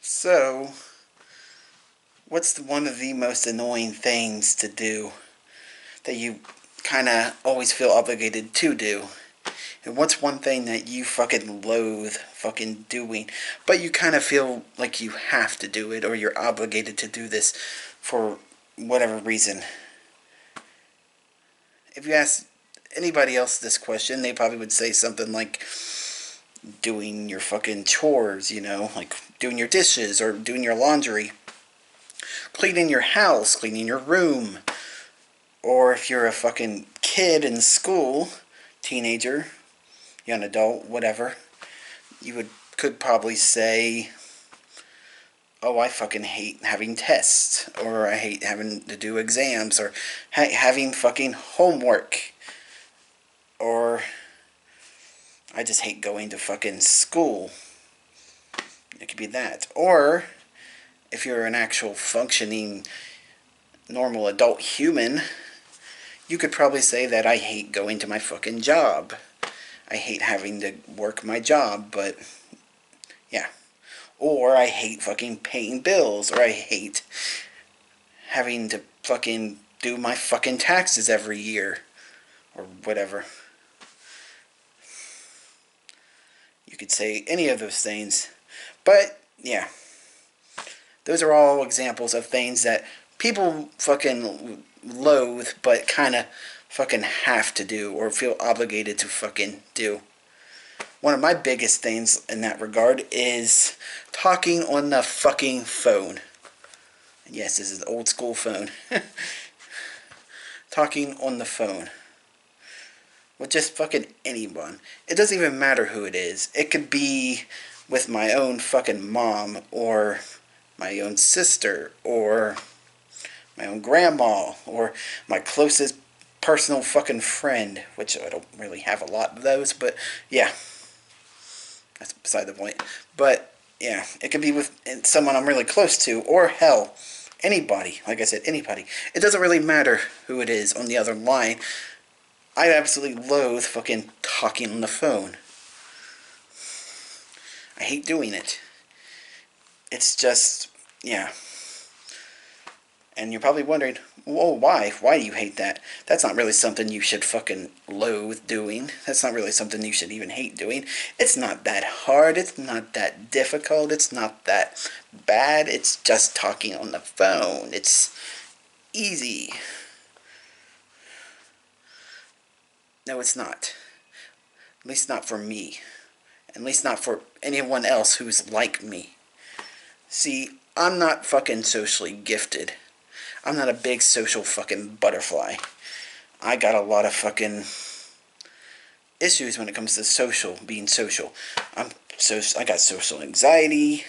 So, what's one of the most annoying things to do that you kind of always feel obligated to do? And what's one thing that you fucking loathe fucking doing, but you kind of feel like you have to do it or you're obligated to do this for whatever reason? If you ask anybody else this question, they probably would say something like doing your fucking chores, like doing your dishes or doing your laundry, cleaning your house, cleaning your room. Or if you're a fucking kid in school, teenager, young adult, whatever, you could probably say, oh, I fucking hate having tests, or I hate having to do exams, or having fucking homework, or I just hate going to fucking school. It could be that. Or if you're an actual functioning normal adult human, you could probably say that I hate going to my fucking job. I hate having to work my job, but yeah. Or I hate fucking paying bills, or I hate having to fucking do my fucking taxes every year, or whatever. You could say any of those things. But, yeah. Those are all examples of things that people fucking loathe, but kind of fucking have to do, or feel obligated to fucking do. One of my biggest things in that regard is talking on the fucking phone. Yes, this is the old school phone. Talking on the phone. With just fucking anyone. It doesn't even matter who it is. It could be with my own fucking mom, or my own sister, or my own grandma, or my closest personal fucking friend, which I don't really have a lot of those, but yeah, that's beside the point. But yeah, it could be with someone I'm really close to, or hell, anybody. Like I said, anybody. It doesn't really matter who it is on the other line. I absolutely loathe fucking talking on the phone. I hate doing it. It's just, yeah. And you're probably wondering, whoa, why? Why do you hate that? That's not really something you should fucking loathe doing. That's not really something you should even hate doing. It's not that hard. It's not that difficult. It's not that bad. It's just talking on the phone. It's easy. No, it's not. At least not for me. At least not for anyone else who's like me. See, I'm not fucking socially gifted. I'm not a big social fucking butterfly. I got a lot of fucking issues when it comes to being social. I got social anxiety.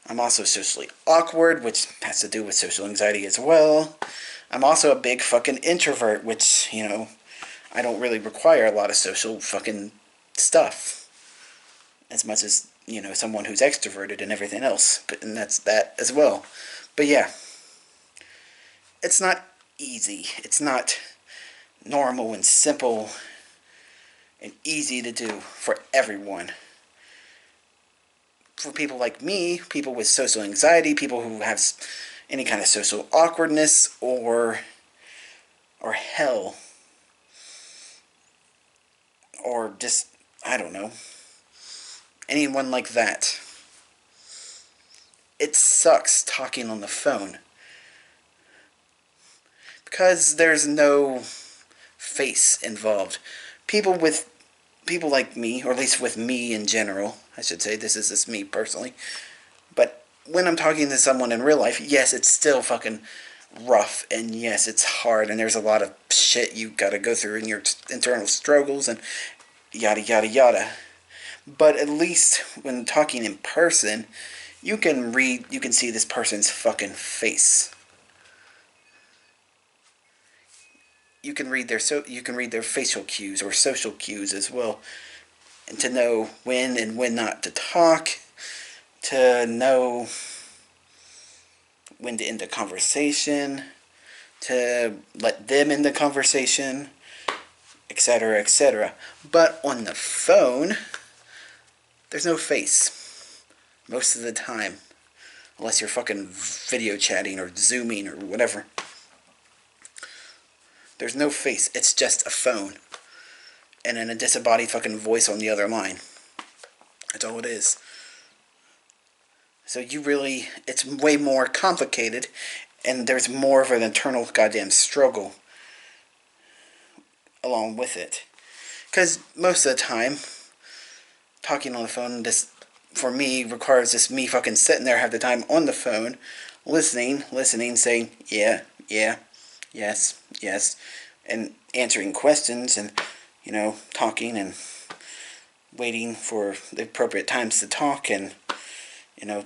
I'm also socially awkward, which has to do with social anxiety as well. I'm also a big fucking introvert, which, I don't really require a lot of social fucking stuff. As much as, someone who's extroverted and everything else. And that's that as well. But yeah. It's not easy. It's not normal and simple and easy to do for everyone. For people like me, people with social anxiety, people who have any kind of social awkwardness, or hell, or just, I don't know, anyone like that. It sucks talking on the phone. Because there's no face involved. People like me, or at least with me in general, I should say, this is just me personally. But when I'm talking to someone in real life, yes, it's still fucking rough, and yes, it's hard, and there's a lot of shit you gotta go through in your internal struggles, and yada yada yada. But at least when talking in person, you can see this person's fucking face. You can read their facial cues or social cues as well, and to know when and when not to talk, to know when to end the conversation, to let them end the conversation, etc., etc. But on the phone, there's no face most of the time. unless you're fucking video chatting or zooming or whatever. There's no face. It's just a phone. And then a disembodied fucking voice on the other line. That's all it is. So it's way more complicated, and there's more of an internal goddamn struggle along with it. Because most of the time, talking on the phone, for me, requires just me fucking sitting there half the time on the phone, listening, saying, yeah, yes, and answering questions, and, talking and waiting for the appropriate times to talk, and,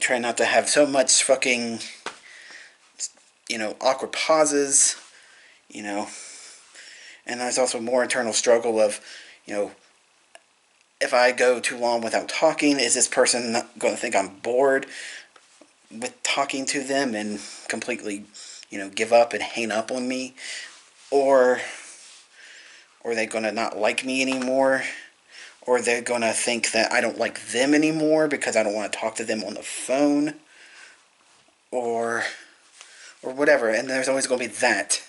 try not to have so much fucking, awkward pauses, and there's also more internal struggle of, if I go too long without talking, is this person not going to think I'm bored with talking to them and completely, give up and hang up on me? Or are they going to not like me anymore? Or they're going to think that I don't like them anymore because I don't want to talk to them on the phone? Or whatever. And there's always going to be that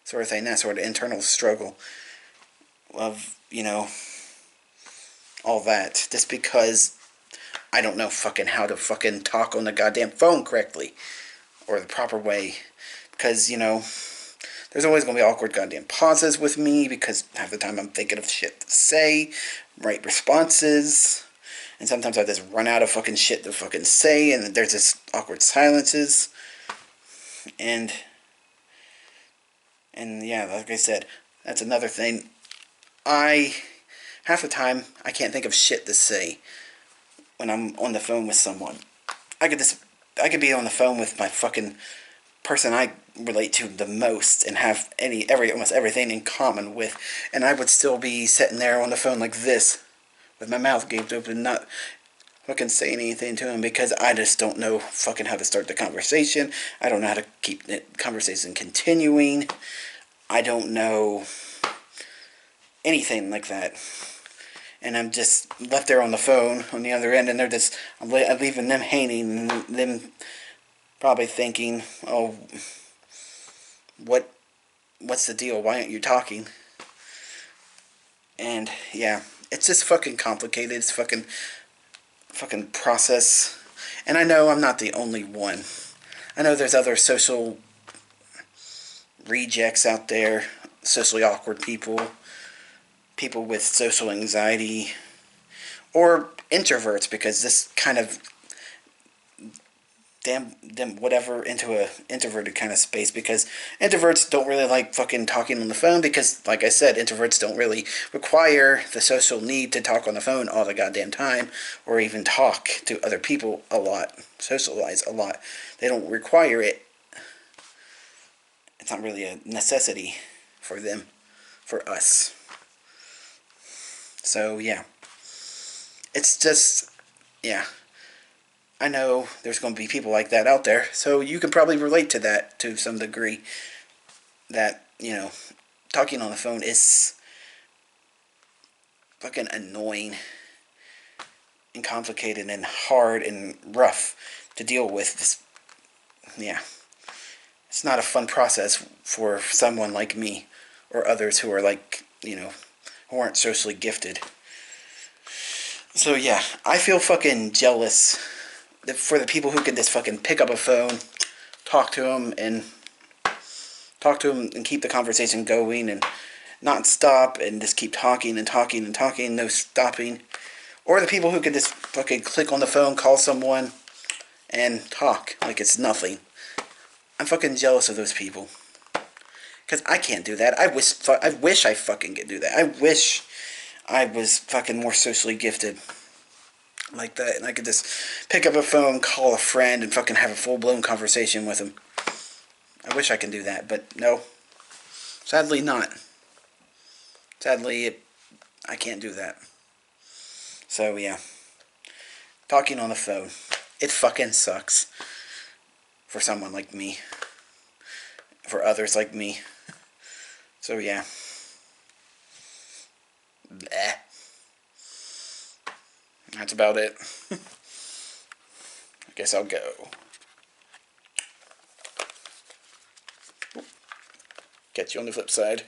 sort of thing, that sort of internal struggle of, all that. Just because I don't know fucking how to fucking talk on the goddamn phone correctly. Or the proper way. Because, there's always going to be awkward goddamn pauses with me because half the time I'm thinking of shit to say, right responses, and sometimes I just run out of fucking shit to fucking say, and there's this awkward silences, and yeah, like I said, that's another thing. Half the time, I can't think of shit to say when I'm on the phone with someone. I could be on the phone with my fucking person I relate to the most and have almost everything in common with, and I would still be sitting there on the phone like this, with my mouth gaped open, not fucking saying anything to him because I just don't know fucking how to start the conversation. I don't know how to keep the conversation continuing. I don't know anything like that. And I'm just left there on the phone on the other end, and I'm leaving them hanging, and them probably thinking, oh, what's the deal? Why aren't you talking? And yeah, it's just fucking complicated. It's fucking process. And I know I'm not the only one. I know there's other social rejects out there, socially awkward people with social anxiety, or introverts, because this kind of damn them whatever into a introverted kind of space, because introverts don't really like fucking talking on the phone because, like I said, introverts don't really require the social need to talk on the phone all the goddamn time, or even talk to other people a lot, socialize a lot. They don't require it. It's not really a necessity for them, for us. So yeah, it's just, yeah, I know there's going to be people like that out there, so you can probably relate to that to some degree, that, talking on the phone is fucking annoying and complicated and hard and rough to deal with. Yeah, it's not a fun process for someone like me or others who are like, who aren't socially gifted. So yeah, I feel fucking jealous for the people who can just fucking pick up a phone, talk to them and keep the conversation going and not stop and just keep talking and talking and talking, no stopping. Or the people who can just fucking click on the phone, call someone, and talk like it's nothing. I'm fucking jealous of those people. Because I can't do that. I wish I fucking could do that. I wish I was fucking more socially gifted like that, and I could just pick up a phone, call a friend, and fucking have a full-blown conversation with them. I wish I could do that, but no. Sadly not. Sadly, I can't do that. So yeah. Talking on the phone. It fucking sucks. For someone like me. For others like me. So yeah. Bleh. That's about it. Guess I'll go. Catch you on the flip side.